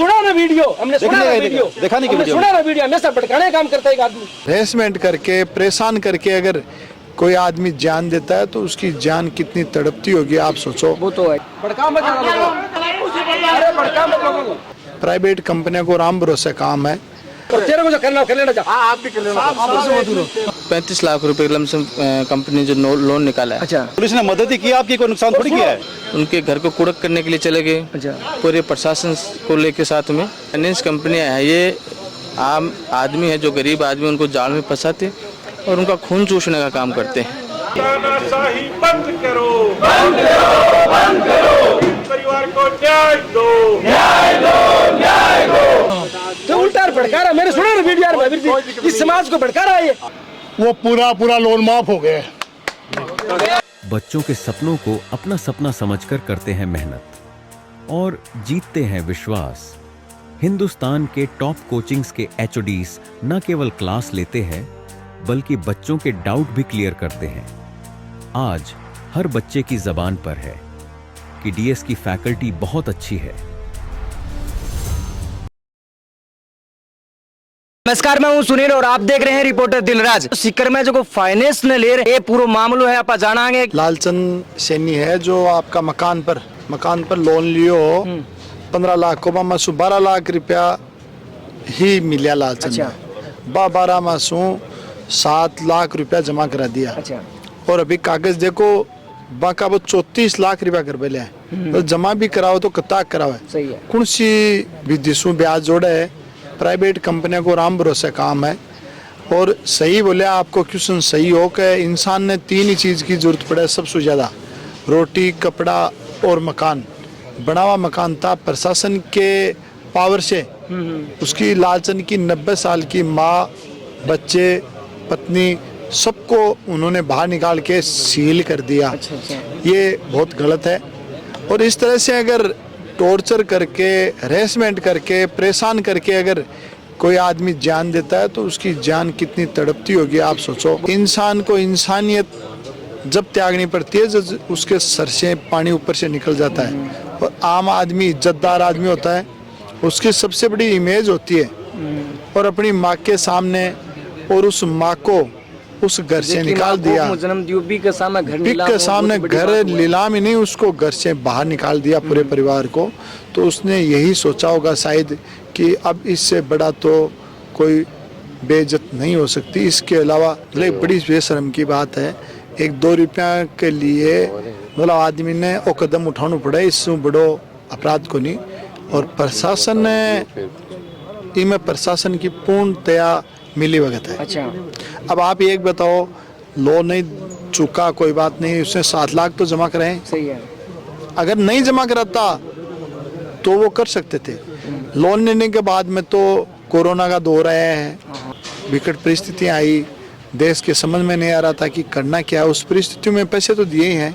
सुना ना वीडियो, हमने सुना ना वीडियो, दिखाने की वीडियो, सुना ना वीडियो, हमेशा भटकाने का काम करता है एक आदमी। हेरेसमेंट करके परेशान करके अगर कोई आदमी जान देता है तो उसकी जान कितनी तड़पती होगी आप सोचो। वो तो है, भड़का मत लोगों को, अरे भड़का मत लोगों को। प्राइवेट कंपनियों को राम भरोसे काम है। और तेरे को जो करना कर लेना, आप भी कर लेना। 35 लाख रुपए लमसम कंपनी जो लोन निकाला है। अच्छा, पुलिस ने मदद ही की, आपकी कोई नुकसान थोड़ी किया है। उनके घर को कुड़क करने के लिए चले गए। अच्छा, पूरे प्रशासन को लेके साथ में। फाइनेंस कंपनियां है, ये आम आदमी है जो गरीब आदमी, उनको जाल में फंसाते और उनका खून चूसने का काम करते हैं। तानाशाही बंद करो, बंद करो, बंद करो। परिवार को न्याय दो, न्याय दो, न्याय दो। तो उल्टा भड़का रहा, मैंने सुना ना वीडियो यार, इस समाज को भड़का रहा है ये। वो पूरा लोन माफ हो गया। बच्चों के सपनों को अपना सपना समझकर करते हैं मेहनत और जीतते हैं विश्वास। हिंदुस्तान के टॉप कोचिंग्स के एचओडीज न केवल क्लास लेते हैं बल्कि बच्चों के डाउट भी क्लियर करते हैं। आज हर बच्चे की जबान पर है कि डीएस की फैकल्टी बहुत अच्छी है। नमस्कार, मैं हूं सुनील और आप देख रहे हैं रिपोर्टर दिलराज। सीकर में जो फाइनेंस ने ले रहे, ये पूरा मामलो है, आप जानांगे। लालचंद सैनी है जो आपका मकान पर लोन लियो 15 लाख को मासू 12 लाख रुपया ही मिला लालचंद। अच्छा। 12 मासू 7 लाख रुपया जमा करा दिया। अच्छा, और अभी कागज देखो बाका वो 34 लाख रुपया कर बेले है। तो जमा भी कराओ तो कताक कराओ है। सही है। कौन सी विदेशों ब्याज जोड़ा है। प्राइवेट कंपनियों को राम भरोसे काम है। और सही बोले आपको क्वेश्चन सही हो कि इंसान ने 3 ही चीज़ की जरूरत पड़े सबसे ज़्यादा, रोटी, कपड़ा और मकान। बना हुआ मकान था प्रशासन के पावर से। उसकी लालचंद की 90 साल की माँ, बच्चे, पत्नी सबको उन्होंने बाहर निकाल के सील कर दिया। अच्छा, अच्छा। ये बहुत गलत है। और इस तरह से अगर टॉर्चर करके, हैरेसमेंट करके, परेशान करके अगर कोई आदमी जान देता है तो उसकी जान कितनी तड़पती होगी आप सोचो। इंसान को इंसानियत जब त्यागनी पड़ती है जब उसके सर से पानी ऊपर से निकल जाता है। और आम आदमी इज्जतदार आदमी होता है, उसकी सबसे बड़ी इमेज होती है। और अपनी माँ के सामने और उस माँ को उस घर से निकाल दिया, के सामने घर नीलाम ही नहीं, उसको घर से बाहर निकाल दिया पूरे परिवार को। तो उसने यही सोचा होगा शायद कि अब इससे बड़ा तो कोई बेइज्जत नहीं हो सकती। इसके अलावा बड़ी बेशर्म की बात है, 1-2 रुपया के लिए मतलब आदमी ने वो कदम उठाना पड़े, इससे बड़ो अपराध को नहीं। और प्रशासन ने इनमें प्रशासन की पूर्णतया मिली भगत है। अच्छा, अब आप एक बताओ, लोन नहीं चुका कोई बात नहीं, उसने 7 लाख तो जमा कराए। सही है। अगर नहीं जमा कराता तो वो कर सकते थे। लोन लेने के बाद में तो कोरोना का दौर आया है, विकट परिस्थितियां आई, देश के समझ में नहीं आ रहा था कि करना क्या। उस परिस्थितियों में पैसे तो दिए ही हैं।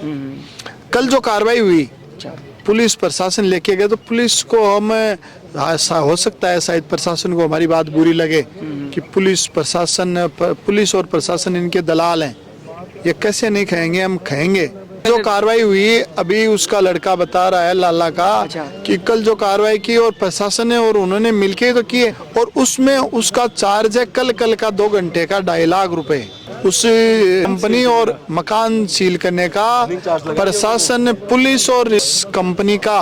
कल जो कार्रवाई हुई, पुलिस प्रशासन लेके गए, तो पुलिस को हम ऐसा हो सकता है शायद प्रशासन को हमारी बात बुरी लगे कि पुलिस और प्रशासन इनके दलाल हैं, ये कैसे नहीं खाएंगे, हम खाएंगे। जो कार्रवाई हुई अभी उसका लड़का बता रहा है लाला का। अच्छा। कि कल जो कार्रवाई की और प्रशासन ने और उन्होंने मिलके तो किए, और उसमें उसका चार्ज है कल का 2 घंटे का 2.5 लाख रुपए। उस कंपनी और मकान सील करने का प्रशासन, पुलिस और इस कंपनी का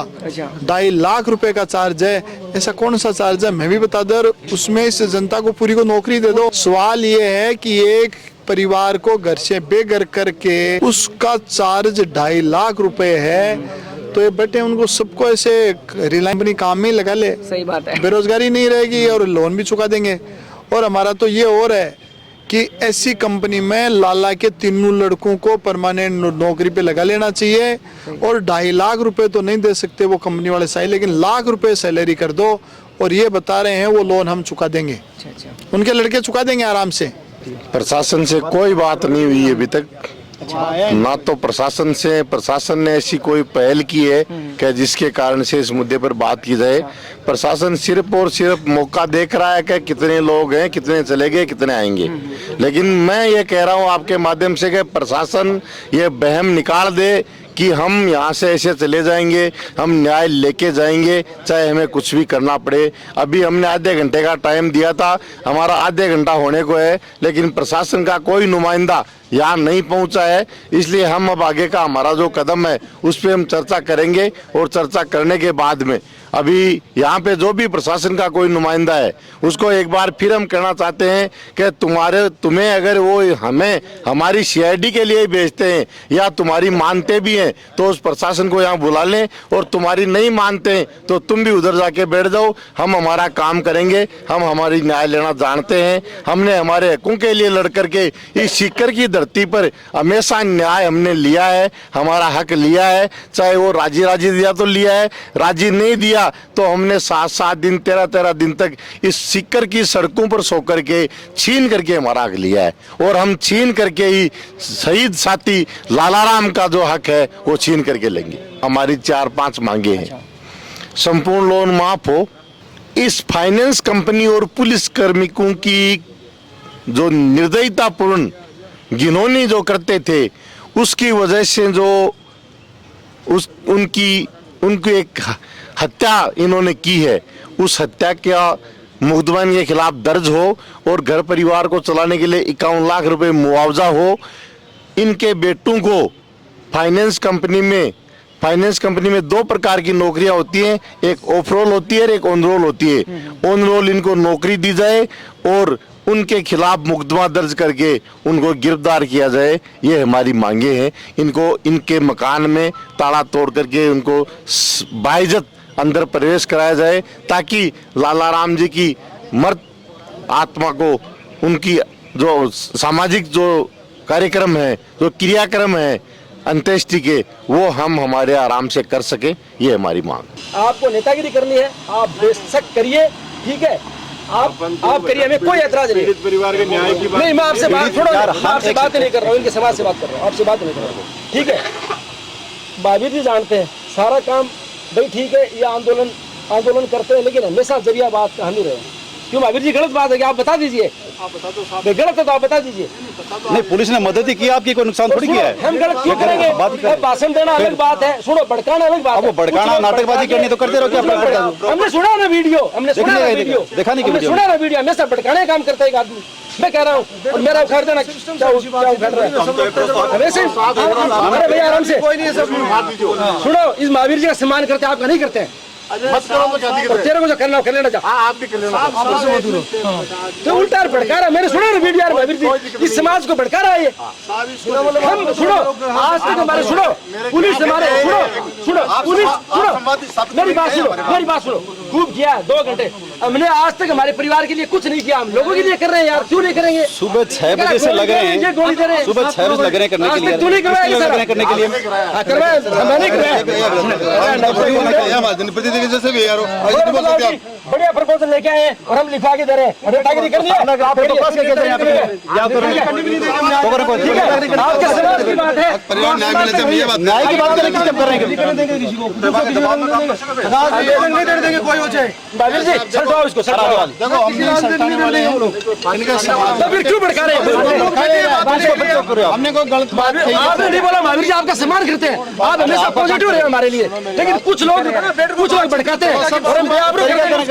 2.5 लाख रुपए का चार्ज है। ऐसा कौन सा चार्ज है मैं भी बता दूं, उसमें इस जनता को पूरी को नौकरी दे दो। सवाल ये है कि एक परिवार को घर से बेघर करके उसका चार्ज 2.5 लाख रुपए है, तो ये बेटे उनको सबको ऐसे रिलायंस कंपनी काम में लगा ले। सही बात है। बेरोजगारी नहीं रहेगी और लोन भी चुका देंगे। और हमारा तो ये और है कि ऐसी कंपनी में लाला के 3 लड़कों को परमानेंट नौकरी पे लगा लेना चाहिए। और 2.5 लाख रुपए तो नहीं दे सकते वो कंपनी वाले सही, लेकिन लाख रुपए सैलरी कर दो। और ये बता रहे हैं वो लोन हम चुका देंगे। अच्छा, उनके लड़के चुका देंगे आराम से। प्रशासन से कोई बात नहीं हुई अभी तक। ना तो प्रशासन ने ऐसी कोई पहल की है कि जिसके कारण से इस मुद्दे पर बात की जाए। प्रशासन सिर्फ और सिर्फ मौका देख रहा है कि कितने लोग हैं, कितने चले गए, कितने आएंगे। लेकिन मैं ये कह रहा हूँ आपके माध्यम से कि प्रशासन ये बहम निकाल दे कि हम यहाँ से ऐसे चले जाएंगे, हम न्याय लेके जाएंगे चाहे हमें कुछ भी करना पड़े। अभी हमने आधे घंटे का टाइम दिया था, हमारा आधे घंटा होने को है, लेकिन प्रशासन का कोई नुमाइंदा यहाँ नहीं पहुँचा है। इसलिए हम अब आगे का हमारा जो कदम है उस पर हम चर्चा करेंगे और चर्चा करने के बाद में अभी यहाँ पे जो भी प्रशासन का कोई नुमाइंदा है उसको एक बार फिर हम कहना चाहते हैं कि तुम्हें अगर वो हमें हमारी सीआईडी के लिए भेजते हैं या तुम्हारी मानते भी हैं तो उस प्रशासन को यहाँ बुला लें, और तुम्हारी नहीं मानते हैं तो तुम भी उधर जाके बैठ जाओ। हम हमारा काम करेंगे, हम हमारी न्याय लेना जानते हैं। हमने हमारे हकों के लिए लड़ करके इस सीकर की धरती पर हमेशा न्याय हमने लिया है, हमारा हक लिया है। चाहे वो राजी दिया तो लिया है, राजी नहीं दिया तो हमने 7-7 दिन 13-13 दिन तक इस सीकर की सड़कों पर सो करके छीन करके हमारा हक लिया है, और हम छीन करके ही शहीद साथी लालाराम का जो हक है वो छीन करके लेंगे। हमारी 4-5 मांगे हैं। संपूर्ण लोन माफ हो, इस फाइनेंस कंपनी और पुलिस कार्मिकों की जो निर्दयतापूर्ण घिनौनी जो करते थे उसकी वजह से जो उनकी एक हत्या इन्होंने की है, उस हत्या का मुकदमा इनके खिलाफ दर्ज हो और घर परिवार को चलाने के लिए 51 लाख रुपए मुआवजा हो। इनके बेटों को फाइनेंस कंपनी में 2 प्रकार की नौकरियां होती हैं, एक ऑफ रोल होती है और एक ऑन रोल होती है। ऑन रोल इनको नौकरी दी जाए और उनके खिलाफ मुकदमा दर्ज करके उनको गिरफ्तार किया जाए, ये हमारी मांगे हैं। इनको इनके मकान में ताला तोड़ करके उनको बाइज्जत अंदर प्रवेश कराया जाए ताकि लालाराम जी की मर्त आत्मा को उनकी जो सामाजिक जो कार्यक्रम है, जो क्रियाक्रम है अंत्येष्टि के, वो हम हमारे आराम से कर सके, ये हमारी मांग। आपको नेतागिरी करनी है, आप बेशक करिए, ठीक है, आप करिए, हमें कोई ऐतराज नहीं। परिवार के न्याय की बात नहीं, मैं आपसे बात आपसे बात नहीं कर रहा हूँ, इनके समाज से बात कर रहा हूँ, आपसे बात नहीं कर रहा हूँ, ठीक है। महावीर जी जानते हैं सारा काम, भाई ठीक है, ये आंदोलन करते हैं, लेकिन हमेशा जरिया बात हम ही रहे। क्यों महावीर जी, गलत बात है क्या? आप बता दीजिए, गलत है तो आप बता दीजिए। नहीं, पुलिस ने मदद ही की, आपकी कोई नुकसान थोड़ी किया है। हम गलत क्यों करेंगे? भाषण देना अलग बात है, सुनो, भड़काना अलग बात है। भड़काना नाटकबाजी करनी तो करते रहो, क्या हमने सुना ना वीडियो, हमने सुना ना वीडियो, देखा नहीं वीडियो, सुना ना वीडियो, हमेशा भड़काने काम करता है एक आदमी। मैं कह रहा हूँ, और मेरा उखाड़ देना, क्या उखाड़ रहा है वैसे? अरे भैया आराम से सुनो, इस महावीर जी का सम्मान करते, आपका नहीं करते हैं। तेरे को जो करना कर लेना, आप भी कर लेना। तो उल्टा भड़का रहा, मैंने सुना ना वीडियो यार, महावीर जी इस समाज को भड़का रहा है ये। हम सुनो, आज तक हमारे सुनो, पुलिस हमारे सुनो पुलिस सुनो, मेरी बात सुनो, खूब किया 2 घंटे हमने, आज तक हमारे परिवार के लिए कुछ नहीं किया, हम लोगों के लिए कर रहे हैं यार, क्यों नहीं करेंगे? सुबह 6 बजे से लग रहे हैं, गोली दे रहे हैं, सुबह 6 बजे लग रहे हैं करने के लिए, तू नहीं करवाया करने के लिए मैंने करवाया। जैसे भी यार बढ़िया प्रपोजल लेके आए और हम लिखवा के दे रहे हैं, नेतागिरी करनी है। आपके समाज की बात है, परिवार न्याय मिले थे, ये बात न्याय की बात करें, जब कर रहे हैं नहीं देंगे कोई हो जाए। महावीर जी छलटाओ इसको, देखो हम फिर क्यों भड़का रहे हैं? हमने कोई गलत बात आपने नहीं बोला, महावीर जी आपका सम्मान करते हैं, आप हमेशा पॉजिटिव रहे हमारे लिए, लेकिन कुछ लोग भड़काते हैं और हम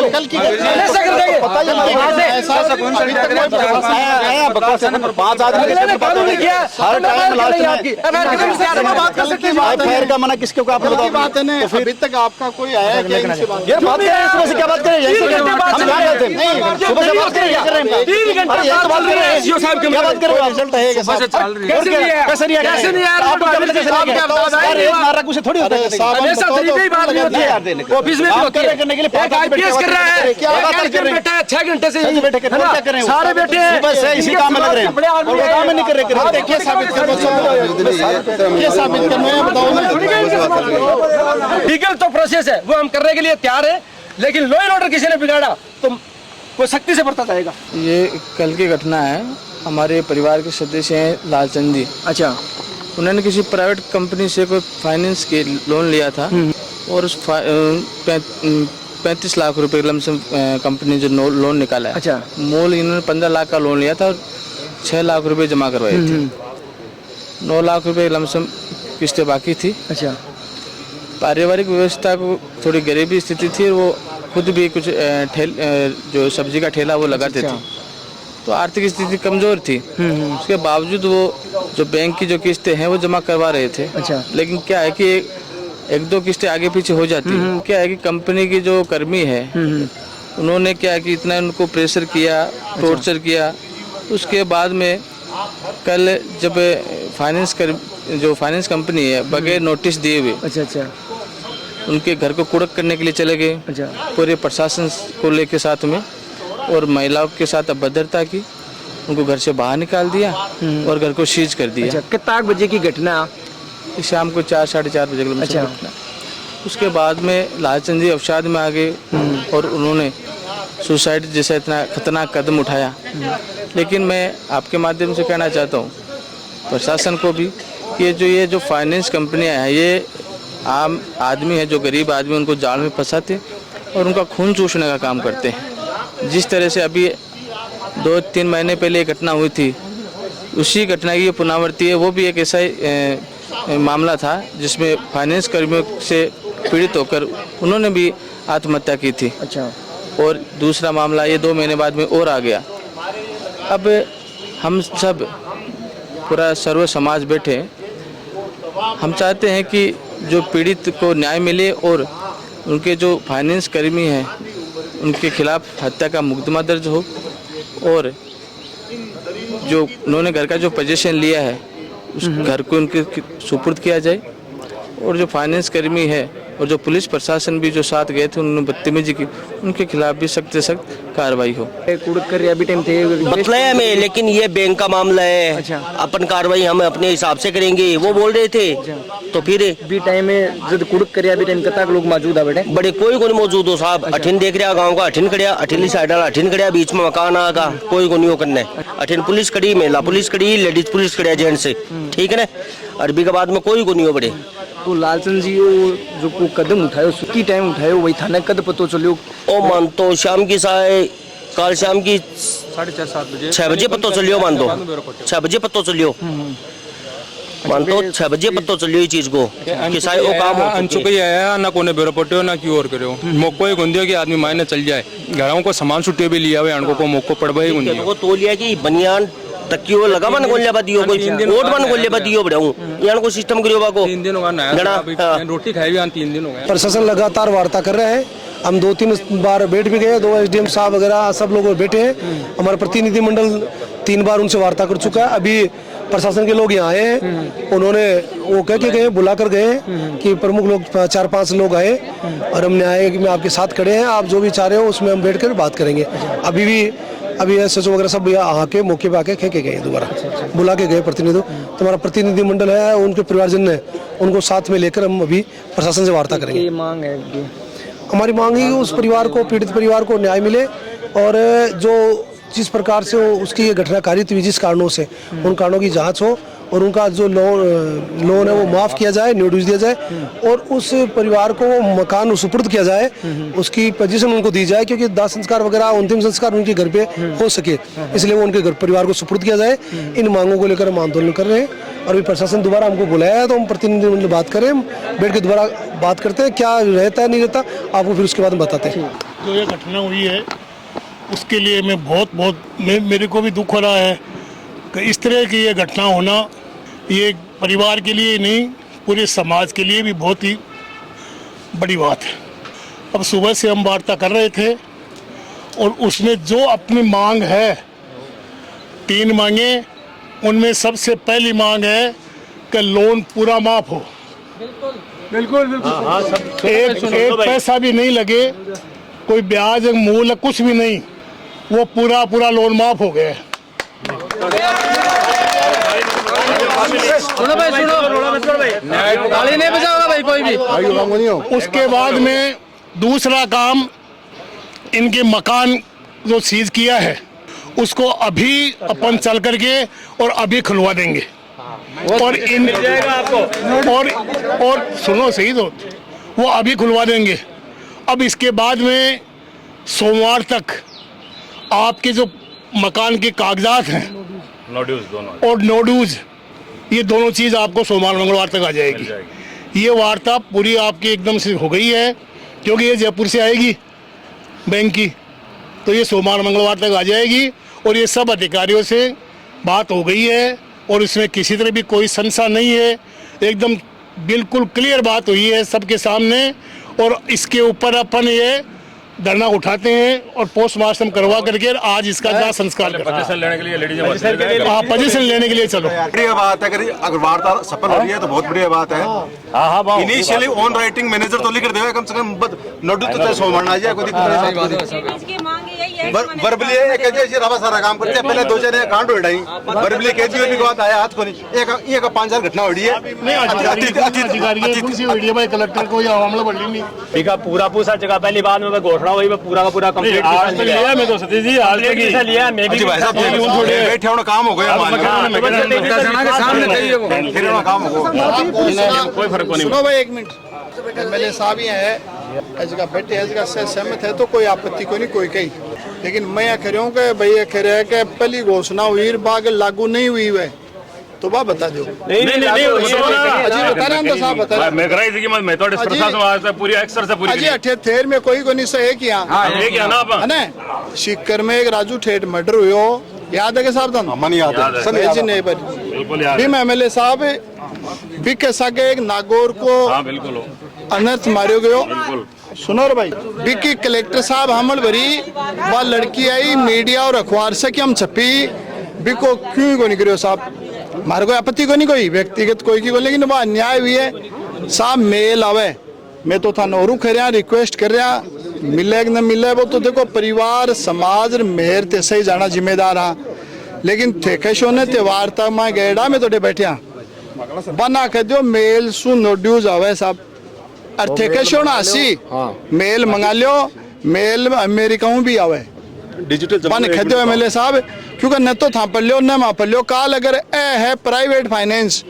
कल की ऐसा कर देंगे। कानून नहीं किया, हर टाइम लास्ट का मना किसके को आप बात है ना, अभी तक आपका कोई आया क्या इनसे बात? ये बात करें, इसमें से क्या बात करें? हम क्या कहते हैं? नहीं, सुबह से बात करें, कर रहे हैं 3 घंटे बात कर रहे हैं, सीओ साहब क्या बात कर रहे हैं? रिजल्ट है कैसे नहीं यार, आप क्या मार रहा, कुछ थोड़ी होता है, हमेशा तरीके ही बात नहीं होती है, ऑफिस में भी होती है। करने के लिए एक आईपीएस कर रहा है, क्या बात कर रहे हैं? बेटा 6 घंटे से बेटे कर क्या कर रहे हैं? सारे बेटे हैं, बस इसी काम में लग रहे हैं, काम में नहीं कर रहे। देखिए साबित करना, ये साबित करना है, बताओ ना। लीगल तो प्रोसेस है, वो हम करने के लिए तैयार है, लेकिन लॉ एंड ऑर्डर किसी ने बिगाड़ा तो वो सख्ती से बरता जाएगा। ये कल की घटना है, हमारे परिवार के सदस्य हैं लालचंद जी। अच्छा, उन्होंने किसी प्राइवेट कंपनी से कोई फाइनेंस के लोन लिया था और उस 35 लाख रुपए लमसम कंपनी जो लोन निकाला है। अच्छा, मूल इन्होंने 15 लाख का लोन लिया था और 6 लाख रुपए जमा करवाए थे। 9 लाख रुपए लमसम किस्तें बाकी थी। अच्छा। पारिवारिक व्यवस्था को थोड़ी गरीबी स्थिति थी और वो खुद भी कुछ जो सब्जी का ठेला वो लगाते थे, तो आर्थिक स्थिति कमज़ोर थी। उसके बावजूद वो जो बैंक की जो किस्तें हैं वो जमा करवा रहे थे। अच्छा। लेकिन क्या है कि एक दो किस्तें आगे पीछे हो जाती है। क्या है कि कंपनी की जो कर्मी है उन्होंने क्या है कि इतना उनको प्रेशर किया, टॉर्चर किया। उसके बाद में कल जब जो फाइनेंस कंपनी है बगैर नोटिस दिए हुए अच्छा उनके घर को कुड़क करने के लिए चले गए। अच्छा। पूरे प्रशासन को लेके साथ में और महिलाओं के साथ अभद्रता की, उनको घर से बाहर निकाल दिया और घर को सीज कर दिया। अच्छा, कितना बजे की घटना? शाम को 4 साढ़े 4 बजे के अच्छा। उसके बाद में लालचंद जी अवसाद में आ गए और उन्होंने सुसाइड जैसा इतना खतरनाक कदम उठाया। लेकिन मैं आपके माध्यम से कहना चाहता हूँ प्रशासन को भी कि ये जो फाइनेंस कंपनियाँ हैं ये आम आदमी है, जो गरीब आदमी उनको जाल में फंसाते और उनका खून चूसने का काम करते हैं। जिस तरह से अभी 2-3 महीने पहले एक घटना हुई थी, उसी घटना की पुनरावृत्ति है। वो भी एक ऐसा मामला था जिसमें फाइनेंस कर्मियों से पीड़ित होकर उन्होंने भी आत्महत्या की थी। अच्छा। और दूसरा मामला ये 2 महीने बाद में और आ गया। अब हम सब पूरा सर्व समाज बैठे, हम चाहते हैं कि जो पीड़ित को न्याय मिले और उनके जो फाइनेंस कर्मी हैं उनके खिलाफ हत्या का मुकदमा दर्ज हो और जो उन्होंने घर का जो पोजीशन लिया है उस घर को उनके सुपुर्द किया जाए। और जो फाइनेंस कर्मी है और जो पुलिस प्रशासन भी जो साथ गए थे उन्होंने बदतमीजी की, उनके खिलाफ भी सख्त से सख्त कार्रवाई हो। अभी टाइम थे बतलाया हमें, लेकिन ये बैंक का मामला है। अच्छा। अपन कार्रवाई हम अपने हिसाब से करेंगे वो बोल रहे थे। तो फिर भी टाइम में जब कुड़क कर अभी टाइम कतक लोग मौजूद है बेटे? बड़े कोई को नहीं मौजूद हो साहब। अठिन देख रहा गाँव का, अठिन खड़िया, अठिली साइड वाला अठिन खड़िया, बीच में मकान आगा, कोई को नहीं हो करना है। अठिन पुलिस खड़ी, महिला पुलिस खड़ी, लेडीज पुलिस खड़ी, जेंट्स से, ठीक है ना। अरबी के बाद में कोई को नहीं हो बड़े। तो लालचंद जी जो को कदम उठायो सुखी टाइम उठायो वही थाना कद पतो चलियो? ओ मान तो शाम की कल शाम की 6:30-7 बजे 6 बजे पतो चलियो, मान दो 6 बजे पतो चलियो, मान तो 6 बजे पतो चलियो ये चीज को कि सारे वो काम हो चुके है ना, कोने बेरो पट्यो ना की और करो मोको ही गुंदियो कि आदमी मायने चल जाए। घरों को सामान छुट्टी भी लिया हुए अनको को मोको पड़वा ही गुंदियो को तो लिया कि बनियान तकियो लगा मन गोल्या बदियो कोई ओट मन गोल्या बदियो बड़ाऊ यान को सिस्टम करियो बा को 3 दिन होगा ना, रोटी खाई भी 3 दिन हो गए। प्रशासन लगातार वार्ता कर रहे हैं। हम 2-3 बार बैठ भी गए, 2 SDM साहब वगैरह सब लोग बैठे हैं। हमारा प्रतिनिधिमंडल 3 बार उनसे वार्ता कर चुका है। अभी प्रशासन के लोग यहाँ आए हैं, उन्होंने वो कह के गए, बुला कर गए कि प्रमुख लोग 4-5 लोग आए और हमने आए कि मैं आपके साथ खड़े हैं, आप जो भी चाह रहे हो उसमें हम बैठ कर बात करेंगे। अभी SHO वगैरह सब यहाँ के मौके पे आके के गए, दोबारा बुला के गए प्रतिनिधि। तो हमारा प्रतिनिधिमंडल है, उनके परिवारजन है, उनको साथ में लेकर हम अभी प्रशासन से वार्ता करेंगे। मांग है हमारी मांग है कि उस परिवार को, पीड़ित परिवार को न्याय मिले और जो जिस प्रकार से उसकी ये घटना कारित हुई, जिस कारणों से, उन कारणों की जांच हो और उनका जो लोन है वो माफ़ किया जाए, नोटिस दिया जाए और उस परिवार को मकान सुपुर्द किया जाए, उसकी पोजीशन उनको दी जाए, क्योंकि दाह संस्कार वगैरह अंतिम संस्कार उनके घर पे हो सके, इसलिए वो उनके घर परिवार को सुपुर्द किया जाए। इन मांगों को लेकर हम आंदोलन कर रहे हैं और अभी प्रशासन दोबारा हमको बुलाया है तो हम प्रतिनिधिमंडल बात करें, बैठ के दोबारा बात करते हैं, क्या रहता है नहीं रहता आपको फिर उसके बाद हम बताते हैं। जो ये घटना हुई है उसके लिए मैं बहुत मेरे को भी दुख हो रहा है कि इस तरह की ये घटना होना, ये परिवार के लिए नहीं पूरे समाज के लिए भी बहुत ही बड़ी बात है। अब सुबह से हम वार्ता कर रहे थे और उसमें जो अपनी मांग है, 3 मांगे, उनमें सबसे पहली मांग है कि लोन पूरा माफ हो। बिल्कुल एक पैसा भी नहीं लगे, कोई ब्याज मूल कुछ भी नहीं, वो पूरा लोन माफ हो गया। सुनो भाई, सुनो, गाली नहीं बजाओगा भाई कोई भी। उसके बाद में दूसरा काम, इनके मकान जो सीज किया है उसको अभी अपन चल करके और अभी खुलवा देंगे और इन और सुनो सही तो वो अभी खुलवा देंगे। अब इसके बाद में सोमवार तक आपके जो मकान के कागजात हैं और नोड्यूज ये दोनों चीज़ आपको सोमवार मंगलवार तक आ जाएगी। ये वार्ता पूरी आपकी एकदम से हो गई है, क्योंकि ये जयपुर से आएगी बैंक की, तो ये सोमवार मंगलवार तक आ जाएगी। और ये सब अधिकारियों से बात हो गई है और इसमें किसी तरह भी कोई संशय नहीं है, एकदम बिल्कुल क्लियर बात हुई है सबके सामने। और इसके ऊपर अपन ये धरना उठाते हैं और पोस्टमार्टम करवा करके आज इसका दाह संस्कार पोजीशन लेने के लिए पोजीशन लेने के लिए चलो। बढ़िया बात है, अगर वार्ता सफल हो रही है तो बहुत बढ़िया बात है। इनिशियली ऑन राइटिंग मैनेजर तो लिख देगा, कम से कम नोटिस तो चाहे सोमवार आ जाए, कोई दिक्कत नहीं। वर्बली एक जैसे रवा सारा काम करते हैं, पहले 2-4 कांड हो रही वर्बली केजीओ की बात आया हाथ को नहीं, एक 5-4 घटना हो रही है। कलेक्टर को या मामला बढ़ नहीं पूरा पूरा जगह पहली बात में घोषणा हुई, पूरा का पूरा कंप्लीट लिया। मैं तो सतीश जी आज तक लिया, मैं भी भाई साहब बैठे होना काम हो गया, काम हो गया, कोई फर्क नहीं। सुनो भाई एक मिनट, एमएलए साहब ही है जगह बैठे है, जगह से सहमत है तो कोई आपत्ति को नहीं कोई कही, लेकिन मैं यह कह रहा हूँ कि भाई ये कह रहा है कि पहली घोषणा हुई बाग लागू नहीं हुई है, तो बात बता दो। नहीं बता रहे तो साहब बता मैं कराई थी कि मैं तो प्रशासन वास्ते पूरी एक्सर से पूरी अजी 78 में कोई को नहीं सही है किया है ना। शिक्कर में एक राजू ठेठ मर्डर हुई हो, याद है कि साहब मन याद है सब एजी नहीं पर बिल्कुल याद है। एमएलए साहब भी के सागे एक नागौर को बिल्कुल अनर्थ मारियो गयो। सुनो रे भाई, बिकी कलेक्टर साहब हमल भरी वह लड़की आई मीडिया और अखबार से कि हम छपी बिको क्यों को निकलो साहब, हमारे कोई आपत्ति को नहीं कोई व्यक्तिगत कोई की को, लेकिन वह अन्याय हुई है साहब। मेल आवे मैं तो था नौरू कर रहा रिक्वेस्ट कर रहा, मिले न मिले वो तो देखो परिवार समाज मेहर ते सही जाना जिम्मेदार हाँ, लेकिन थे शो ने त्योहार तक मैं गेड़ा में तो बैठे बना कर दो मेल सु नोड्यूज आवे साहब, और थे शो ना हसी मेल मंगा लियो, मेल अमेरिका भी आवे डिजिटल बन खेदो एमएलए साहब, क्योंकि न तो था पढ़ लियो न मा पढ़ लियो, काल अगर ए है प्राइवेट फाइनेंस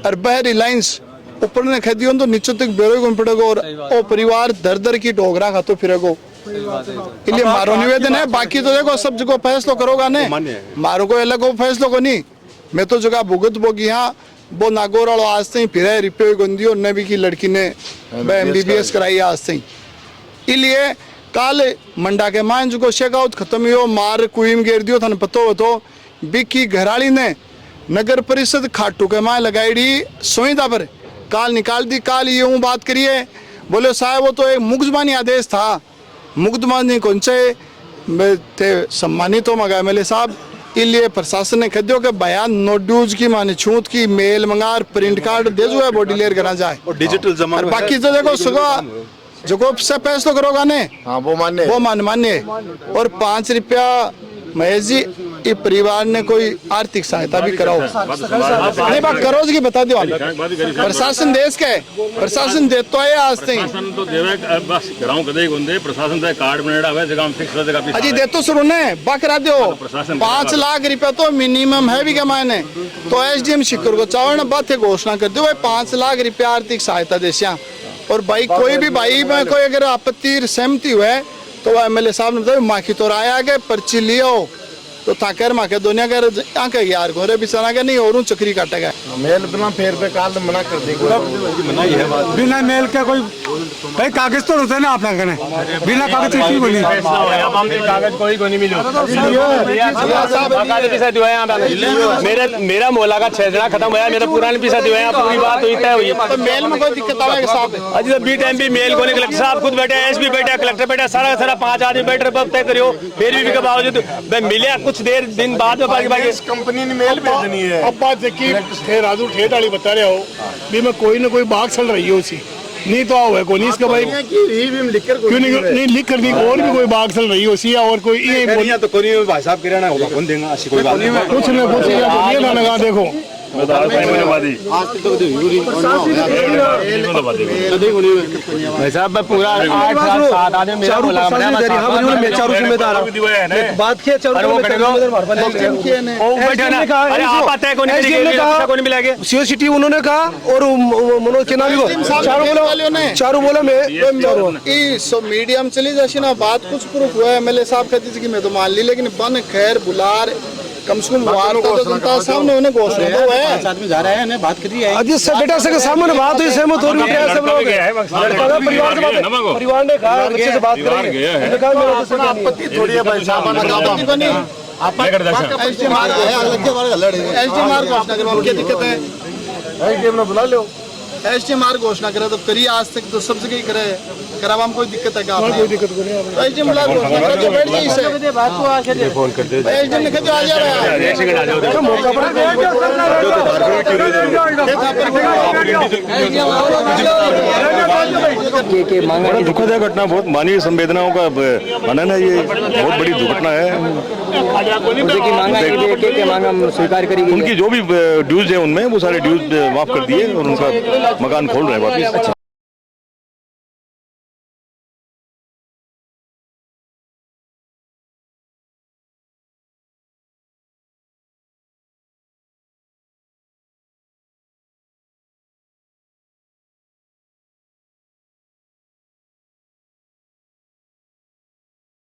और बह रिलायंस ऊपर ने खेदियो तो नीचे तक बेरो को पड़ेगा और ओ परिवार दर दर की डोगरा खातो फिरेगो। इसलिए मारो निवेदन है, बाकी तो देखो सब जगह फैसलो करोगा ने, मारो को अलग फैसलो को नहीं। मैं तो जगह भुगत बोगी यहाँ वो नागौर वालों आज से फिर रिपे गंदियो ने भी की लड़की ने MBBS कराई आज से, इसलिए काल मंडा के मान जो शेकआउट खत्म हो मार कुईम गेर दियो थाने पतो हो तो बिकी घराली ने नगर परिषद खाटू के मां लगाई सोईदा पर काल निकाल दी। काल यूं बात करिए बोले साहब वो तो एक मुकदमानी आदेश था, मुकदमानी कौन से थे सम्मानित हो मगा एमएलए साहब, इसलिए प्रशासन ने कह दियो कि बयान नोड्यूज की माने छूत की मेल मंगार प्रिंट कार्ड दे जो है बॉडी लेयर करा जाए और डिजिटल जमा बाकी तो देखो सुबह जो से फैसलो करोगा ने हाँ वो मान्य और 5 रुपया महेश जी ये परिवार ने कोई आर्थिक सहायता भी कराओ नहीं बात करो की बता दो, प्रशासन देश के प्रशासन देता है आज तक तो देवे बस ग्राम कदे गुंदे प्रशासन का कार्ड बनेड़ा है जगह फिक्स जगह अजी दे तो शुरू ने बा करा दो 5 लाख रुपया तो मिनिमम है भी क्या मायने तो एसडीएम शिकर को चावल बात है घोषणा कर दो भाई 5 लाख रुपया आर्थिक सहायता देशिया। और भाई कोई भी भाई में कोई अगर आपत्ति सहमति हुए तो वह एमएलए साहब ने बताया माँ की तो आया के पर्ची लियो तो ताकर माँ के दुनिया कर आके यार गोरे बिचारा के नहीं और चक्री काटेगा मेल बिना फेर पे काल मना कर दी बिना मेल के कोई भाई कागज तो होते ना आप लोगों ने बिना कागज की बोली कागज कोई को नहीं मिलो मेरा मोला का 6 जना खत्म हुआ, मेरा पुराने पैसा दिया पूरी बात हुई तय हुई तो मेल में कोई दिक्कत आवे साहब अजी बी टाइम भी मेल को कलेक्टर साहब खुद बैठे एसपी बैठा कलेक्टर बैठा सारा 5 आदमी बैठ रहे तय करियो फिर भी के बावजूद मिले कुछ देर दिन बाद में बाकी कंपनी ने मेल भेजनी है। अब बात देखिए राजू ठेठ वाली बता रहे हो भी मैं कोई ना कोई बाग चल रही हो उसी नहीं तो आओ है कोई नहीं इसका भाई क्यों नहीं लिख कर दी और भी कोई बाग चल रही हो उसी और कोई तो कोई भाई साहब किराना होगा कौन देगा ऐसी कोई बात नहीं कुछ ना कुछ ये ना लगा देखो भाई साहब मैं पूरा 8 7 आदमी मेरा बोला मैं चारों जिम्मेदार बात किया सीओ सिटी उन्होंने कहा और मनोज के नाम चारों बोला मैं मीडियम चली जाए ना बात कुछ प्रूफ हुआ एमएलए साहब कहती थी कि मैं तो मान ली, लेकिन बन खैर बुलार कम से कम वार्ता तो जनता सामने उन्हें घोषणा तो है आदमी जा रहा है ने बात कर रही है अजी सब बेटा से सामने बात हुई सहमत हो रही है सब लोग लड़का का परिवार से बात परिवार ने कहा बच्चे से बात कर रही है कहा मेरा तो आपत्ति थोड़ी है भाई साहब आपत्ति को नहीं आप एसडी मार्ग है अलग के बारे लड़ एसडी मार्ग घोषणा करो क्या दिक्कत है एसडीएम ने बुला लो एसडी मार्ग घोषणा करे तो करिए आज तक तो सब जगह करे करावा में कोई दिक्कत है क्या कोई दिक्कत नहीं एसडी मार्ग घोषणा करे तो बैठ जाइए इसे बात को आके फोन कर दे एसडी ने कहा आ जा रहा है एक सेकंड आ जाओ मौका पर के मांगा दुखद है घटना बहुत मानवीय संवेदनाओं का मनन है ये बहुत बड़ी दुर्घटना है मांगा स्वीकार करेगी उनकी जो भी ड्यूज है उनमें वो सारे ड्यूज माफ कर दिए और उनका मकान खोल रहे हैं वापस